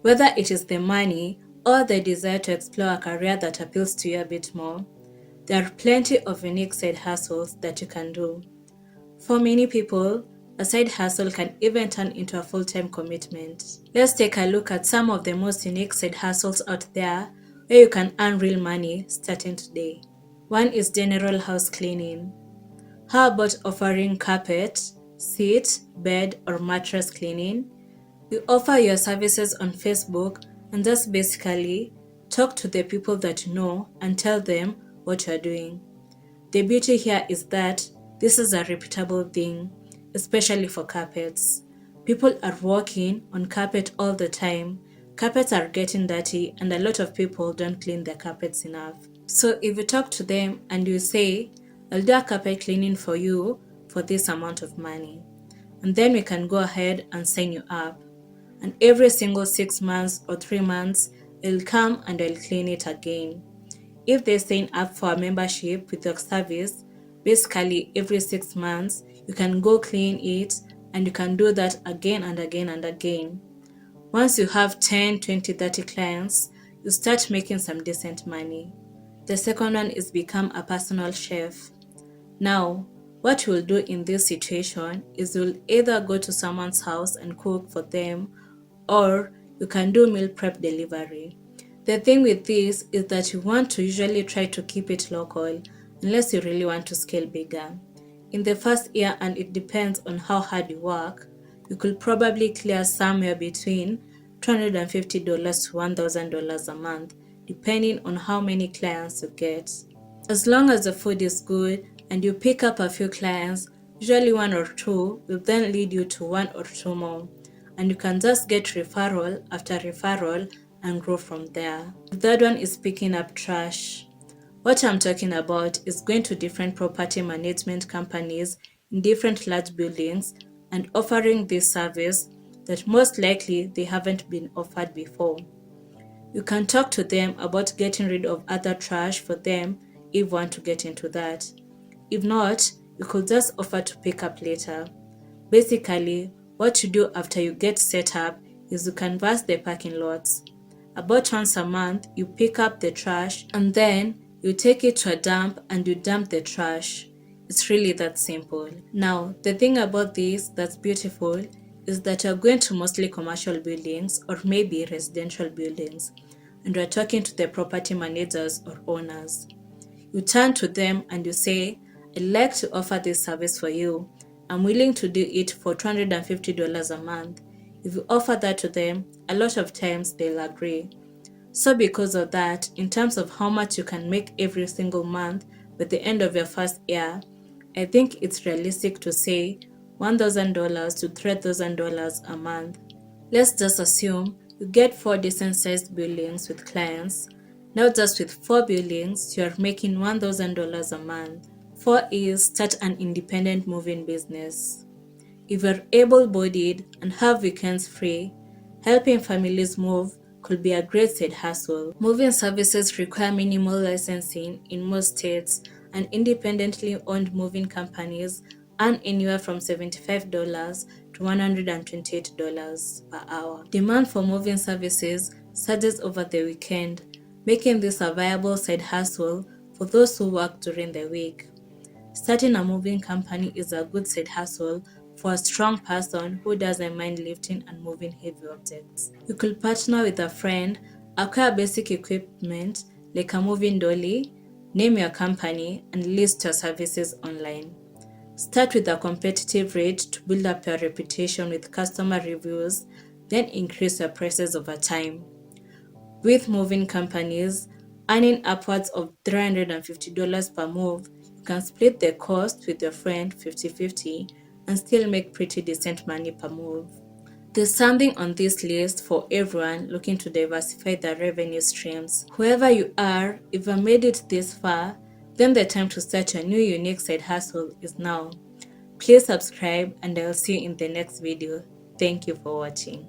Whether it is the money or the desire to explore a career that appeals to you a bit more, there are plenty of unique side hustles that you can do. For many people, a side hustle can even turn into a full-time commitment. Let's take a look at some of the most unique side hustles out there where you can earn real money starting today. One is general house cleaning. How about offering carpet, seat, bed, or mattress cleaning? You offer your services on Facebook and just basically talk to the people that you know and tell them what you're doing. The beauty here is that this is a reputable thing, especially for carpets. People are walking on carpet all the time. Carpets are getting dirty and a lot of people don't clean their carpets enough. So if you talk to them and you say, I'll do a carpet cleaning for you for this amount of money, and then we can go ahead and sign you up. And every single 6 months or 3 months, they'll come and they'll clean it again. If they sign up for a membership with your service, basically every 6 months, you can go clean it and you can do that again and again and again. Once you have 10, 20, 30 clients, you start making some decent money. The second one is become a personal chef. Now, what you'll do in this situation is you'll either go to someone's house and cook for them, or you can do meal prep delivery. The thing with this is that you want to usually try to keep it local unless you really want to scale bigger. In the first year, and it depends on how hard you work, you could probably clear somewhere between $250 to $1,000 a month, depending on how many clients you get. As long as the food is good and you pick up a few clients, usually 1 or 2 will then lead you to 1 or 2 more, and you can just get referral after referral and grow from there. The third one is picking up trash. What I'm talking about is going to different property management companies in different large buildings and offering this service that most likely they haven't been offered before. You can talk to them about getting rid of other trash for them if you want to get into that. If not, you could just offer to pick up later. Basically, what you do after you get set up is you canvass the parking lots. About once a month, you pick up the trash and then you take it to a dump and you dump the trash. It's really that simple. Now, the thing about this that's beautiful is that you're going to mostly commercial buildings or maybe residential buildings, and you're talking to the property managers or owners. You turn to them and you say, I'd like to offer this service for you. I'm willing to do it for $250 a month. If you offer that to them, a lot of times they'll agree. So because of that, in terms of how much you can make every single month by the end of your first year, I think it's realistic to say $1,000 to $3,000 a month. Let's just assume you get 4 decent sized buildings with clients. Now just with 4 buildings, you are making $1,000 a month. 4 is start an independent moving business. If you're able-bodied and have weekends free, helping families move could be a great side hustle. Moving services require minimal licensing in most states, and independently owned moving companies earn anywhere from $75 to $128 per hour. Demand for moving services surges over the weekend, making this a viable side hustle for those who work during the week. Starting a moving company is a good side hustle for a strong person who doesn't mind lifting and moving heavy objects. You could partner with a friend, acquire basic equipment like a moving dolly, name your company, and list your services online. Start with a competitive rate to build up your reputation with customer reviews, then increase your prices over time. With moving companies, earning upwards of $350 per move, you can split the cost with your friend 50-50 and still make pretty decent money per move. There's something on this list for everyone looking to diversify their revenue streams. Whoever you are, if you made it this far, then the time to start your new unique side hustle is now. Please subscribe and I'll see you in the next video. Thank you for watching.